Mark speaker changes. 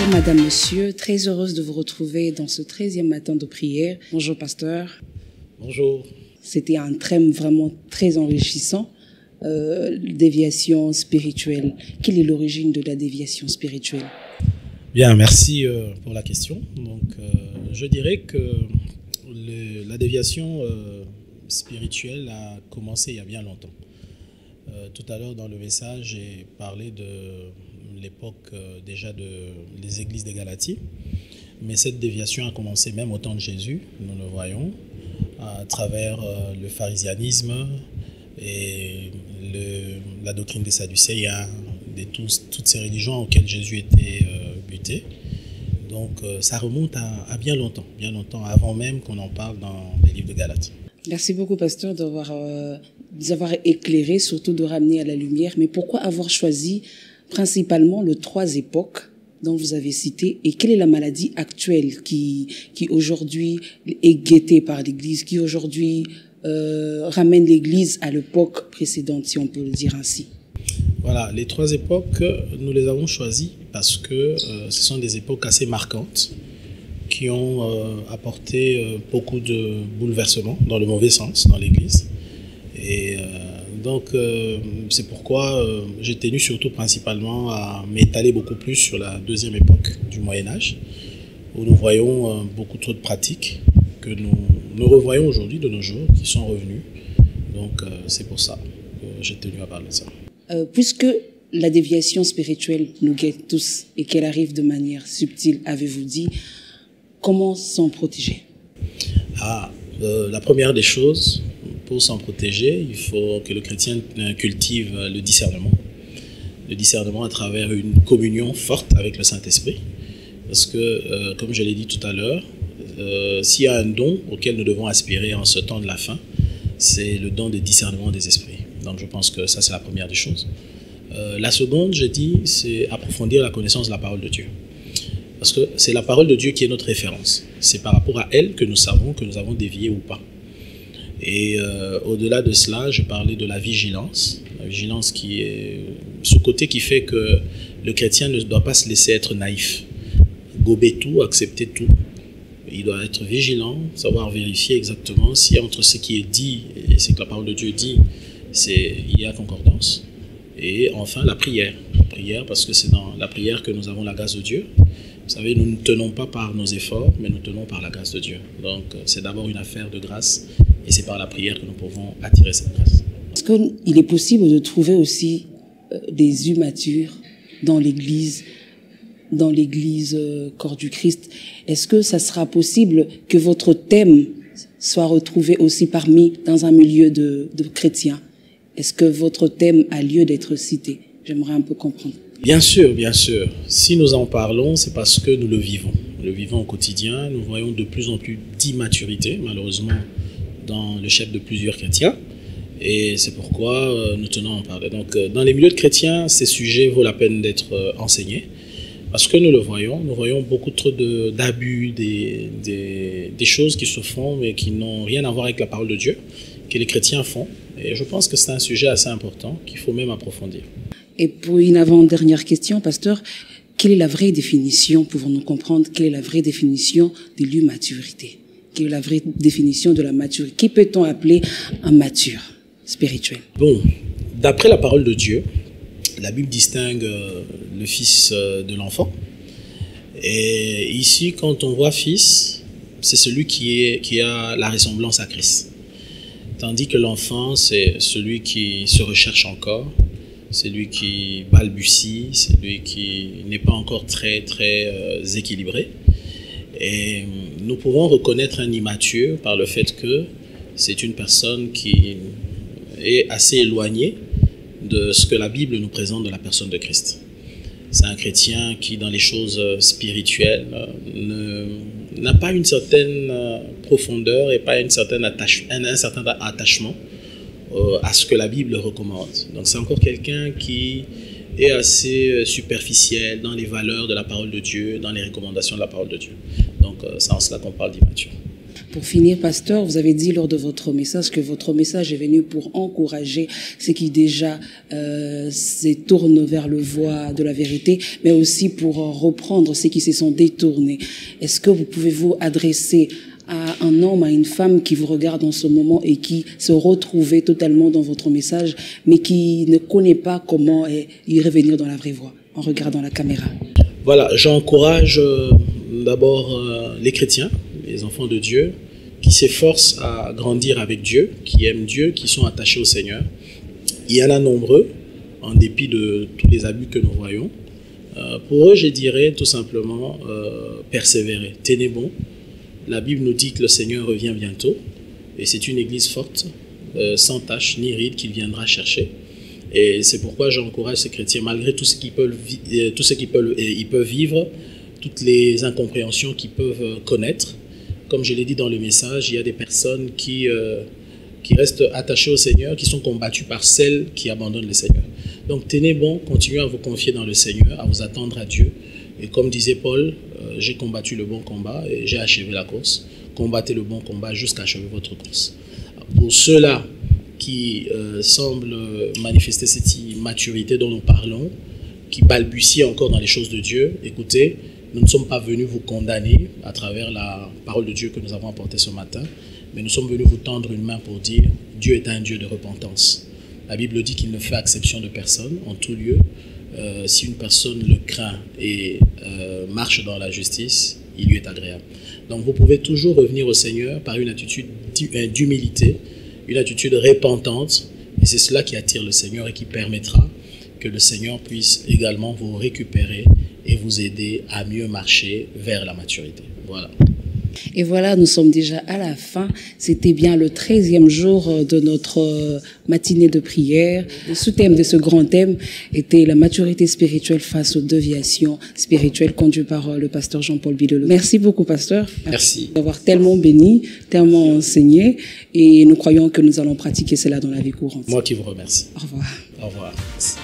Speaker 1: Bonjour Madame, Monsieur, très heureuse de vous retrouver dans ce 13e matin de prière. Bonjour Pasteur.
Speaker 2: Bonjour.
Speaker 1: C'était un thème vraiment très enrichissant, déviation spirituelle. Quelle est l'origine de la déviation spirituelle?
Speaker 2: Bien, merci pour la question. Donc, je dirais que la déviation spirituelle a commencé il y a bien longtemps. Tout à l'heure dans le message, j'ai parlé de l'époque déjà des églises des Galaties, mais cette déviation a commencé même au temps de Jésus, nous le voyons, à travers le pharisianisme et la doctrine des Sadducéens, toutes ces religions auxquelles Jésus était buté. Donc ça remonte à bien longtemps avant même qu'on en parle dans les livres de Galates.
Speaker 1: Merci beaucoup, Pasteur, d'avoir éclairé, surtout de ramener à la lumière. Mais pourquoi avoir choisi principalement les 3 époques dont vous avez cité, et quelle est la maladie actuelle qui aujourd'hui est guettée par l'Église, qui aujourd'hui ramène l'Église à l'époque précédente, si on peut le dire ainsi?
Speaker 2: Voilà, les 3 époques, nous les avons choisies parce que ce sont des époques assez marquantes qui ont apporté beaucoup de bouleversements dans le mauvais sens dans l'Église. Et donc, c'est pourquoi j'ai tenu surtout principalement à m'étaler beaucoup plus sur la 2e époque du Moyen-Âge, où nous voyons beaucoup trop de pratiques que nous revoyons aujourd'hui de nos jours, qui sont revenues. Donc, c'est pour ça que j'ai tenu à parler de ça.
Speaker 1: Puisque la déviation spirituelle nous guette tous et qu'elle arrive de manière subtile, avez-vous dit, comment s'en protéger?
Speaker 2: La première des choses, pour s'en protéger, il faut que le chrétien cultive le discernement. Le discernement à travers une communion forte avec le Saint-Esprit. Parce que, comme je l'ai dit tout à l'heure, s'il y a un don auquel nous devons aspirer en ce temps de la fin, c'est le don de discernement des esprits. Donc je pense que ça, c'est la première des choses. La seconde, j'ai dit, c'est approfondir la connaissance de la parole de Dieu. Parce que c'est la parole de Dieu qui est notre référence. C'est par rapport à elle que nous savons que nous avons dévié ou pas. Et au-delà de cela, je parlais de la vigilance. La vigilance qui est ce côté qui fait que le chrétien ne doit pas se laisser être naïf. Gober tout, accepter tout. Il doit être vigilant, savoir vérifier exactement si entre ce qui est dit et ce que la parole de Dieu dit, il y a concordance. Et enfin, la prière. La prière, parce que c'est dans la prière que nous avons la grâce de Dieu. Vous savez, nous ne tenons pas par nos efforts, mais nous tenons par la grâce de Dieu. Donc, c'est d'abord une affaire de grâce, et c'est par la prière que nous pouvons attirer cette grâce.
Speaker 1: Est-ce qu'il est possible de trouver aussi des immatures dans l'Église corps du Christ? Est-ce que ça sera possible que votre thème soit retrouvé aussi dans un milieu de chrétiens? Est-ce que votre thème a lieu d'être cité? J'aimerais un peu comprendre.
Speaker 2: Bien sûr, bien sûr. Si nous en parlons, c'est parce que nous le vivons. Nous le vivons au quotidien. Nous voyons de plus en plus d'immaturité, malheureusement, dans le chef de plusieurs chrétiens. Et c'est pourquoi nous tenons à en parler. Donc, dans les milieux de chrétiens, ces sujets vaut la peine d'être enseignés. Parce que nous voyons beaucoup trop d'abus, des choses qui se font, mais qui n'ont rien à voir avec la parole de Dieu, que les chrétiens font. Et je pense que c'est un sujet assez important qu'il faut même approfondir.
Speaker 1: Et pour une avant-dernière question, Pasteur, quelle est la vraie définition, pouvons-nous comprendre, quelle est la vraie définition de l'immaturité? Quelle est la vraie définition de la maturité? Qui peut-on appeler un mature spirituel?
Speaker 2: Bon, d'après la parole de Dieu, la Bible distingue le fils de l'enfant. Et ici, quand on voit fils, c'est celui qui a la ressemblance à Christ. Tandis que l'enfant, c'est celui qui se recherche encore, celui qui balbutie, celui qui n'est pas encore très équilibré. Et nous pouvons reconnaître un immature par le fait que c'est une personne qui est assez éloignée de ce que la Bible nous présente de la personne de Christ. C'est un chrétien qui, dans les choses spirituelles, n'a pas une certaine profondeur et pas un certain attachement à ce que la Bible recommande. Donc c'est encore quelqu'un qui est assez superficiel dans les valeurs de la parole de Dieu, dans les recommandations de la parole de Dieu. Donc c'est en cela qu'on parle d'immature.
Speaker 1: Pour finir, pasteur, vous avez dit lors de votre message que votre message est venu pour encourager ceux qui déjà se tournent vers le voie de la vérité, mais aussi pour reprendre ceux qui se sont détournés. Est-ce que vous pouvez vous adresser à un homme, à une femme qui vous regarde en ce moment et qui se retrouvait totalement dans votre message, mais qui ne connaît pas comment y revenir dans la vraie voie en regardant la caméra?
Speaker 2: Voilà, j'encourage d'abord les chrétiens, les enfants de Dieu, qui s'efforcent à grandir avec Dieu, qui aiment Dieu, qui sont attachés au Seigneur. Il y en a nombreux, en dépit de tous les abus que nous voyons. Pour eux, je dirais tout simplement persévérer, tenez bon. La Bible nous dit que le Seigneur revient bientôt, et c'est une église forte, sans tache ni ride, qu'il viendra chercher. Et c'est pourquoi j'encourage ces chrétiens, malgré tout ce qu'ils peuvent vivre, toutes les incompréhensions qu'ils peuvent connaître. Comme je l'ai dit dans le message, il y a des personnes qui restent attachées au Seigneur, qui sont combattues par celles qui abandonnent le Seigneur. Donc tenez bon, continuez à vous confier dans le Seigneur, à vous attendre à Dieu. Et comme disait Paul, j'ai combattu le bon combat et j'ai achevé la course. Combattez le bon combat jusqu'à achever votre course. Pour ceux-là qui semblent manifester cette immaturité dont nous parlons, qui balbutient encore dans les choses de Dieu, écoutez, nous ne sommes pas venus vous condamner à travers la parole de Dieu que nous avons apportée ce matin, mais nous sommes venus vous tendre une main pour dire Dieu est un Dieu de repentance. La Bible dit qu'il ne fait exception de personne en tout lieu. Si une personne le craint et marche dans la justice, il lui est agréable. Donc vous pouvez toujours revenir au Seigneur par une attitude d'humilité, une attitude repentante, et c'est cela qui attire le Seigneur et qui permettra que le Seigneur puisse également vous récupérer et vous aider à mieux marcher vers la maturité. Voilà.
Speaker 1: Et voilà, nous sommes déjà à la fin. C'était bien le 13e jour de notre matinée de prière. Le sous-thème de ce grand thème était la maturité spirituelle face aux déviations spirituelles conduit par le pasteur Jean-Paul Bidolo. Merci beaucoup, pasteur.
Speaker 2: Merci.
Speaker 1: D'avoir tellement béni, tellement enseigné. Et nous croyons que nous allons pratiquer cela dans la vie courante.
Speaker 2: Moi qui vous remercie.
Speaker 1: Au revoir.
Speaker 2: Au revoir. Merci.